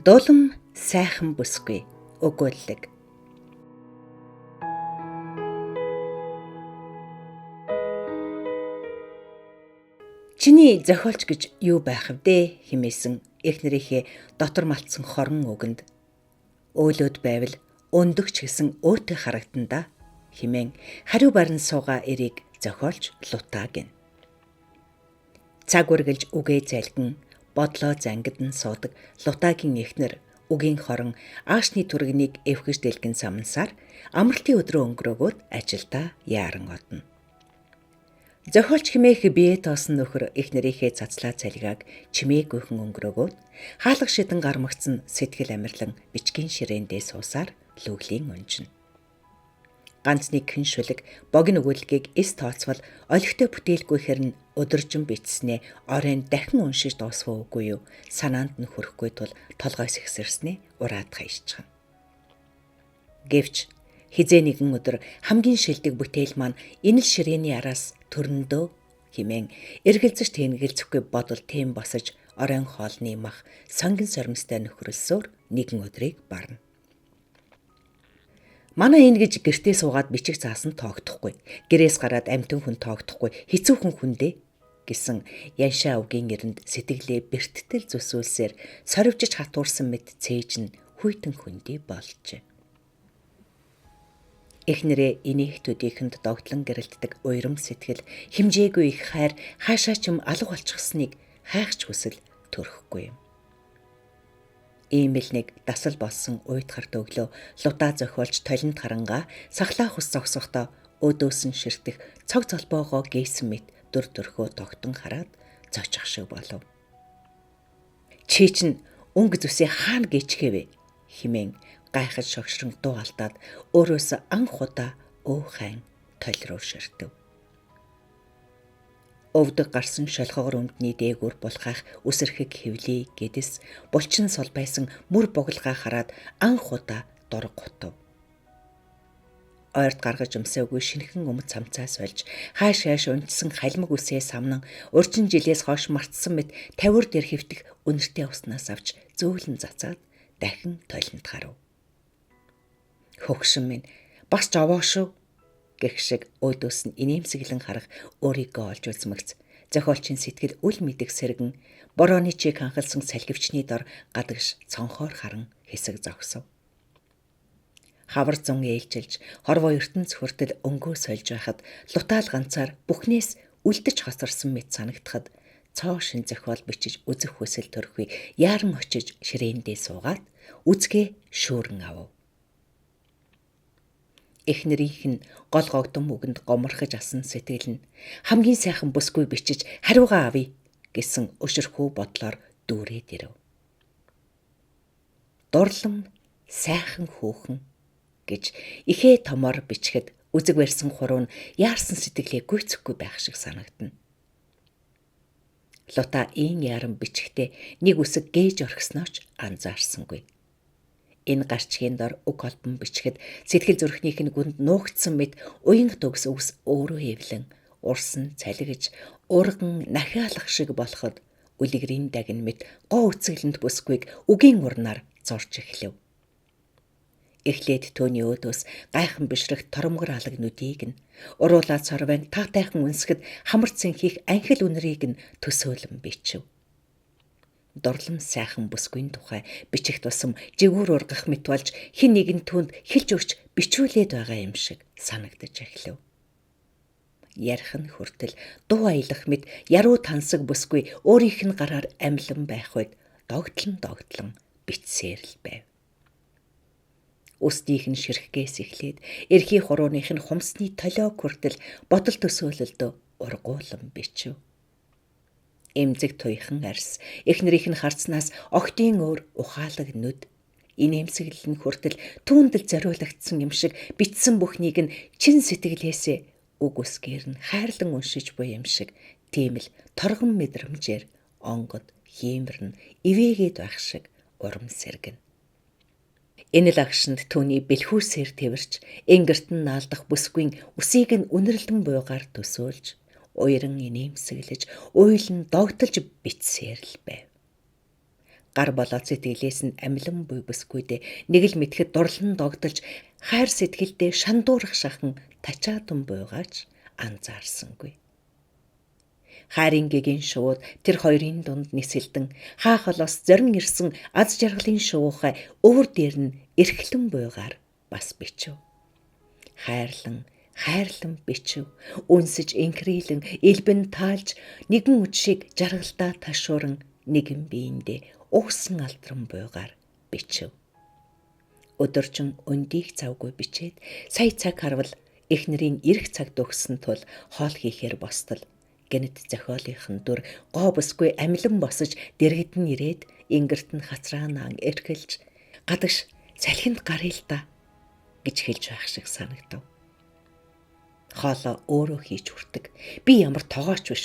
Дулам сайхан бүсгүй өгүүлэг. Чиний зохиолч гэж юу байх вэ хэмээсэн их нэрийнхээ дотор малтсан хорон үгэнд өөлөөд байвал өндөгч гэсэн өөтэй харагдана хэмээн хариу барин суугаа эрийг зохиолч Лута гин. Цаг үргэлж үгээ зайлган бодлоо зангидан суудаг Лутагийн эхнэр үгийн хорон аашны түргэнийг эвхэж дэлгэн самнасаар амралтын өдрөө өнгөрөөгөөд ажилдаа яаран одно. Зохиолч хэмээх бие тоосон нөхөр их нэрийнхээ цацлаа цалигааг чимээгүйхэн өнгөрөөгөөд хаалга шиdən гармагцсан сэтгэл амирлан бичгийн ширээндээ суусаар лүглийн унжина. Ганц нэг хэн шүлэг богино өгүүлгийг эс тооцвол олигтой бүтээлгүйхээр нь өдөржин бичснээ оройн дахин уншиж дуусваа үгүй юу санаанд нь хүрэхгүй тул толгойс ихсэрснээ ураад хаяжчихна. Гэвч хизээ нэгэн өдөр хамгийн шилдэг бүтээл маань энэ л ширээний араас төрөндөө хэмээн эргэлзэж тэнэгэлзэхгүй бодол тэм босож оройн хоолны мах сонгин соромстой нөхрөлсөөр нэгэн өдрийг барна. Манай энэ гэж гэртээ суугаад бичих заасан тоогдохгүй. Гэрээс гараад амтэн хүн тоогдохгүй. Хэцүүхэн хүндээ гэсэн яншаа үгийн эрэнд сэтгэлээ бэрттэл зүсүүлсээр сорвжиж хатуурсан мэт цээж нь хүйтэн хүндий болжээ. Эхнэрээ инээхтүүдийнхэнд догтлон гэрэлтдэг уйрам сэтгэл химжээгүй их хайр хаашаа ч юм алга болчихсныг хайхч хүсэл төрөхгүй юм. Ийм л нэг дасал болсон уйдгарт өглөө Лута зохиолч толинд харангаа сахлаа хус зогсохдоо өдөөсөн ширтэх цог золбоогоо гээсэн мэт дүр төрхөө тогтон хараад зочих шиг болов. Чи чинь өнгө зүсээ хаана гээчгээвэ хэмээн гайхаж шогшрон дуу алдаад өөрөөс анх удаа өөхайн толь руу ширтэв. Өвдөг гарсан шолхогор өмдний дээгүүр булхайх үсэрхэг хөвлий гэдэс булчин сул байсан мөр бугалгаа хараад анх удаа дург гутав. Ойрд гаргаж өмсөөгүй шинхэн өмд цамцаас олж хааш унтсан халимаг үсээ самнан урчин жилээс хойш мартсан мэт тавир дээр хэвтэх үнэртэй уснаас авч зөөлөн цацаад дахин толинд харав. Хөгшин минь бас жовоо шүү гэх шиг өөдөөс нь инээмсэглэн харах өөрийгөө олж үзмэгц зохиолчийн сэтгэл үл мэдэх сэргэн борооны чиг ханхалсан салхивчний дор гадагш цонхоор харан хэсэг зогсов. Хавар зун ээлжилж хорвоо ертөнц хүртэл өнгөө сольж байхад Лутаал ганцаар бүхнээс үлдэж хосорсон мэт санагдахад цоо шин зохиол бичиж үзэх хүсэл төрөхгүй яаран очиж ширээндээ суугаад үзгээ шүүрэн авав. Эхнэрийнх нь гол гогдом үгэнд гоморхож асан сэтгэл нь хамгийн сайхан бүсгүй бичиж хариугаа авъя гэсэн өшөрхөө бодлоор дүүрээд ирэв. Дурлам сайхан хүүхэн гэж ихээ томор бичгэд үзэг барьсан хуруу нь яарсан сэтгэлээ гүйцэхгүй байх шиг санагдана. Лута ийн яран бичгтээ нэг үсэг гээж орхиснооч анзаарсангүй. Энэ гарчгийн дор үг холбон бичгэд сэтгэл зүрхнийх нь гүнд нуугдсан мэт уян төгс үс өөрөө хэвлэн урсан цалигж урган нахиалах шиг болоход үлгэрийн дагн мэт гоо үцгэлэнд бүсгүйг үгийн урнаар зурж эхлэв. Эхлээд төөний өөдөөс гайхан бишрэх торомгор алаг нүдийг нь уруулаад сорвын таатайхан үнсгэд хамар цэнхих анхил үнэрийг нь төсөөлөн бичв. Дурлам сайхан бүсгүйн тухай бичих тусам жигүүр ургах мэт болж хэн нэгэн түнд хэлж өгч бичүүлээд байгаа юм шиг санагдаж эхлэв. Ярих нь хүртэл дуу аялах мэт яруу тансаг бүсгүй өөрийнх нь гараар амлан байх үед догтлон бичсээр л байв. Үстнийх нь ширхгээс эхлээд эрхий хурууных нь хумсны толиог хүртэл бодол төсөөлөлдөө ургуулan бичв. Эмзэг туйхан арс эхнэрийнх нь харцнаас огтын өөр ухаалаг нүд инээмсэглэл нь хүртэл түүндэл зориулагдсан юм шиг бичсэн бүхнийг нь чин сэтгэлээсээ үг үсгээр нь хайрлан уншиж буй юм шиг тийм л торгон мэдрэмжээр онгод хиймэрн ивээгээд байх шиг урам сэргэн. Энэ л агшинд түүний бэлхүүсээр тэрч энгэрт нь наалдах бүсгүйн үсийг нь үнэрлэн буйгаар төсөөлж уяран инээмсэглэж уйлан догтолж бичсээр л байв. Гар болоод сэтгэлээс нь амилан буй бүсгүйдээ нэг л мэдхэд дурлан догдолж хайр сэтгэлдээ шандуурах шахан тачаатан буйгааж анзаарсангүй. Хайрын гэгийн шууд тэр хоёрын дунд нисэлдэн хаах холоос зорин ирсэн аз жаргалын шувуухай өвөр дээр нь эрхлэн буйгаар бас бичв. Хайрлан бичв. Үнсэж инхрийлэн элбэн таалж нэгэн үдшийг жаргалдаа ташууран нэгэн биендээ угсан алдран буйгаар бичв. Өдөржин өндийг завгүй бичээд сая цаг харвал эхнэрийн эрх цагт өгсөн тул хоол хийхээр бостол гэнэт зохиолынхын дүр гоо бүсгүй амилан босож дэргэдэн ирээд ингэрт нь хацраанаа эрхэлж гадагш салхинд гаръя л да гэж хэлж байх шиг санагдав. Хоолоо өөрөө хийж хүрдэг. Би ямар тогооч биш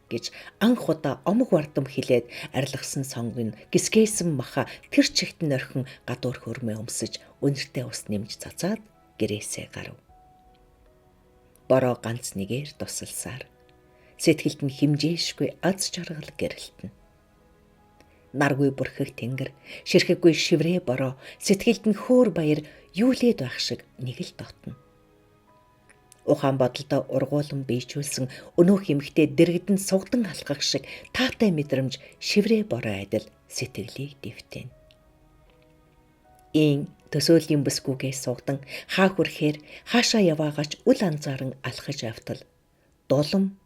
гэж анх удаа омог бардам хилээд арилгасан сонгын гисгээсэн маха тэр чигтэн орхин гадуур хөрмөө өмсөж өнөртэй ус нэмж цацаад гэрээсээ гарав. Бороо ганц нэгээр тусалсаар сэтгэлд нь химжээшгүй аз жаргал гэрэлтэн. Наргүй бүрхэг тэнгэр, ширхэггүй шиврээ бороо сэтгэлд нь хөөр баяр юулээд байх шиг нэг л дотно. Ухаан бодолдоо ургуулan бийжүүлсэн өнөөх эмхтэй дэргэдэн сугдан алхах шиг таатай мэдрэмж шиврээ бороо адил сэтгэлийг дэвтэн. Ийн төсөөлийн бүсгүйгээс сугдан хаа хүрэхээр хаашаа яваагаач үл анзааран алхаж автал дулам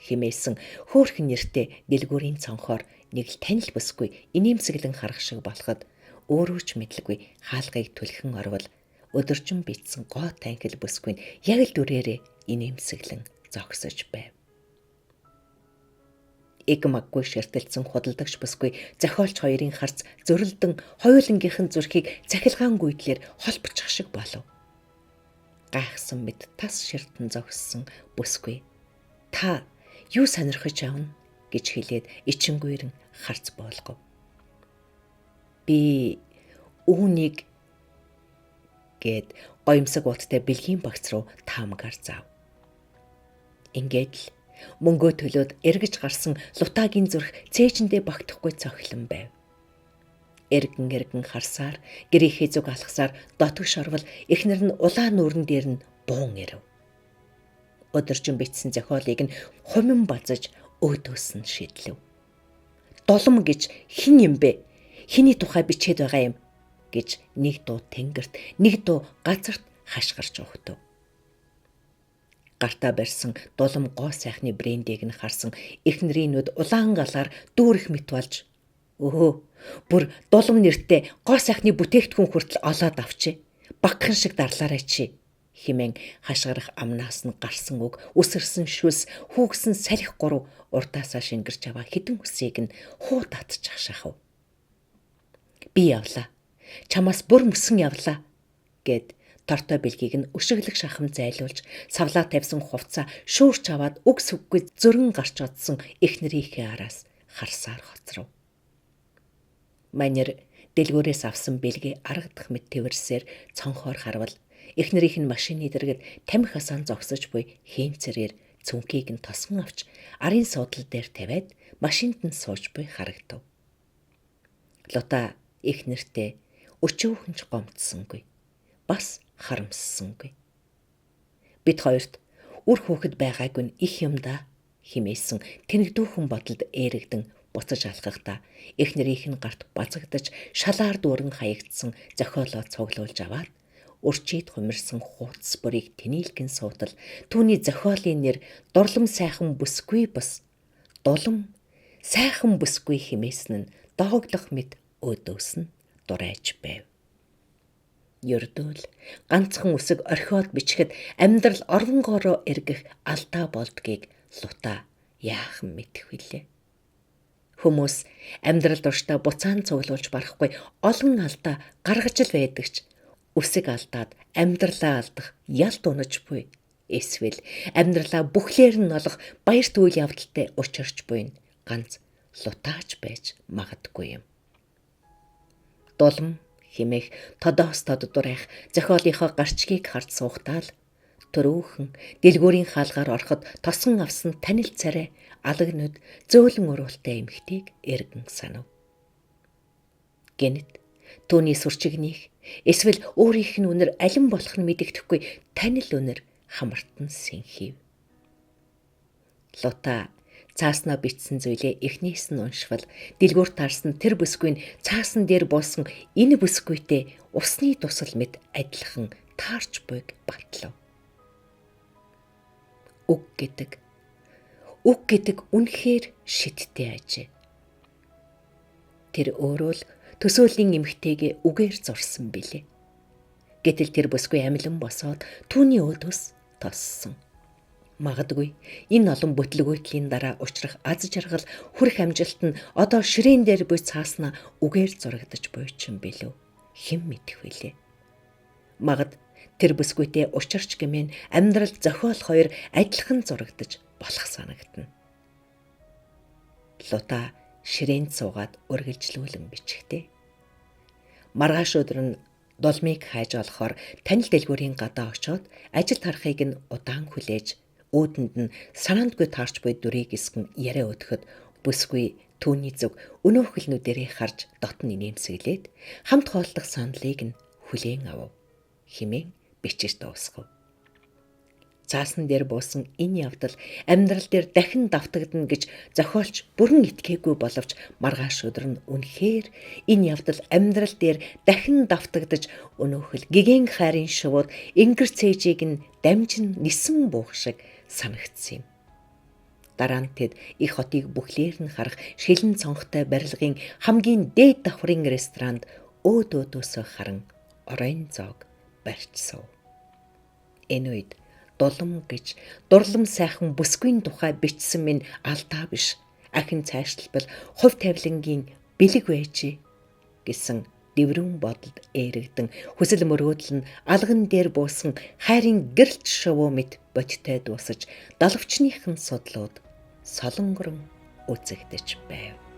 химээсэн хөөхөн нэртэй дэлгүүрийн цонхоор нэг л танил бүсгүй инээмсэглэн харах шиг болоход өөрөө ч мэдлгүй хаалгыг түлхэн орвол өдөржин битсэн гоо танхил бүсгүй нь яг л дүрээрээ инээмсэглэн зогсож байв. Эг маггүй ширтэлцэн худалдагч бүсгүй зохиолч хоёрын харц зөрөлдөн хоёулангийнхэн зүрхийг цахилгаан гүйдлэр холбочих шиг болов. Гайхсан мэд тас ширтэн зогссон бүсгүй та юу сонирхож явна гэж хэлээд ичингүйрэн харц болгов. Би үүнийг гэд гоёмсог уттай бэлгийн багц руу таамагаар заав. Ингээд л мөнгөө төлөөд эргэж гарсан лутаагийн зүрх цээжиндээ багтахгүй цохилон байв. Эргэн харсаар гэрээхээ зүг алхсаар дотгош орвол эхнэр нь улаан нүүрэн дээр нь буун ирэв. Өдөржин бичсэн зохиолыг нь хумин базаж өөдөөс нь шидлэв. Долом гэж хэн юм бэ? Хэний тухай бичээд байгаа юм? Гэж нэг дуу тэнгэрт, нэг дуу газарт хашгирч өгтөв. Гартаа барьсан дулам гоо сайхны брендийг нь харсан эхнэрийн нүд улаан галаар дүүрэх мэт болж өөхөө бүр дулам нэртэй гоо сайхны бүтээгдэхүүн хүртэл олоод авчи. Багхан шиг дарлаарай чи химэн хашгирах амнаас нь гарсан үг үсэрсэн шүлс хүүгсэн салхи гурав урдаасаа шингэрч аваа хідэн үсийг нь хуу татчих шахав. Би явлаа. Чамаас бүр мөсөн явлаа гэд тортой бэлгийг нь өшөглөх шахам зайлуулж савлаа тавьсан хувцаа шүүрч аваад үгс үггүй зөрөн гарч одсон эхнэрийнхээ араас харсаар хоцров. Манер дэлгүүрээс авсан бэлгээ аргадах мэт тэрсээр цонхоор харвал эхнэрийнх нь машины дэргэд тамхи хасаан зогсож буй хээнцэрээр цүнхийг нь тосгон авч арын суудлал дээр тавиад машинд нь сууж буй харагдав. Лута эхнэртээ өчөөхөнч гомдсонгүй. Бас харамссангүй. Бид хоёрт үр хүүхэд байгаагүй нь их юм да химээсэн тэнэгдүүхэн бодолд ээрэгдэн буцаж алхахдаа эхнэрийнх нь гарт базагдаж шалаар дүүрэн хаягдсан зохиолоо цуглуулж аваад урчид хумирсан хуудас бүрийг тэнийлгэн суутал түүний зохиолын нэр дурлам сайхан бүсгүй бус дулам сайхан бүсгүй химээсэн нь дооглох мэт өөдөөс нь дурайж байв. Ердөөл ганцхан үсэг орхиод бичгэд амьдрал орвонгоороо эргэх алдаа болдгийг лута яахан мэдэх вүлээ. Хүмүүс амьдрал дурштай буцаан цуглуулж барахгүй олон алдаа гаргаж л байдагч үсэг алдаад амьдралаа алдах ялт унаж буй эсвэл амьдралаа бүхлээр нь олох баярт үйл явдалтай учирч буй нь ганц лутаач байж магадгүй юм. Дулам химэх тодоос тоддурайх зохиолынхоо гарчгийг харж суухтаа л төрөөхөн дэлгүүрийн хаалгаар ороход тосон авсан танил царай алагнууд зөөлөн уруултай эмхтийг эргэн санав. Гэнэт түүний сурчигнийх эсвэл өөрийнх нь үнэр алин болох нь мэдэгдэхгүй тань л үнэр хамартан сэнхив. Лута цааснаа бичсэн зүйлээ эхнээс нь уншвал дэлгүүр таарсан тэр бүсгүй нь цаасан дээр буусан энэ бүсгүйтэй усны тусал мэт адилхан таарч буйг батлав. Үг гэдэг үнэхээр шидтэй ажээ. Тэр өөрөө л төсөөлийн эмэгтэйгээ үгээр зурсан билээ. Гэтэл тэр бүсгүй амилан босоод түүний өөдөөс тоссон. Магадгүй энэ олон бүтлгүүтлийн дараа учрах аз жаргал хүрэх амжилт нь одоо ширээн дээр буй цааснаа үгээр зурагдаж буй ч юм билүү. Хэн мэдэх вүлээ. Магад тэр бүсгүйтэй учирч гэмээн амьдрал зохиол хоёр адилхан зурагдаж болох санагдана. Лута ширээнд суугаад үргэлжлүүлэн бичихтэй. Маргааш өдөр нь дулмыг хайж олохоор танил дэлгүүрийн гадаа очоод ажил тарахыг нь удаан хүлээж өөдөнд нь санаандгүй таарч буй дүрийг эсгэн яриа өдөхөд бүсгүй түүний зүг өнөөхөлнүүдэрээ харж дотн инээмсэглээд хамт хооллох саналыг нь хүлээн авав. Хэмээн бичиж дуусгав. Цаасан дээр буусан энэ явдал амьдрал дээр дахин давтагдана гэж зохиолч бүрэн итгээгүй боловч маргааш өдөр нь үнэхээр энэ явдал амьдрал дээр дахин давтагдаж өнөөхөл гэгэн хайрын шувууд ингэр цээжийг нь дамжин нисэн буух шиг санагдсан юм. Дараа нь тэд их хотыг бүхлээр нь харах шилэн цонхтой барилгын хамгийн дээд давхрын ресторанд өөдөөсөө харан оройн зоог барьж суув. Энэ үед дулам гэж дурлам сайхан бүсгүйн тухай бичсэн минь алдаа биш. Ахин цаашлбал хувь тавилангийн бэлэг байжээ гэсэн дэврэн бодолд эргдэн хүсэл мөрөөдөл нь алган дээр буусан хайрын гэрэлт шувуу мэт бодтой дуусаж далавчныхын судлууд солонгорон үзэгдэж байв.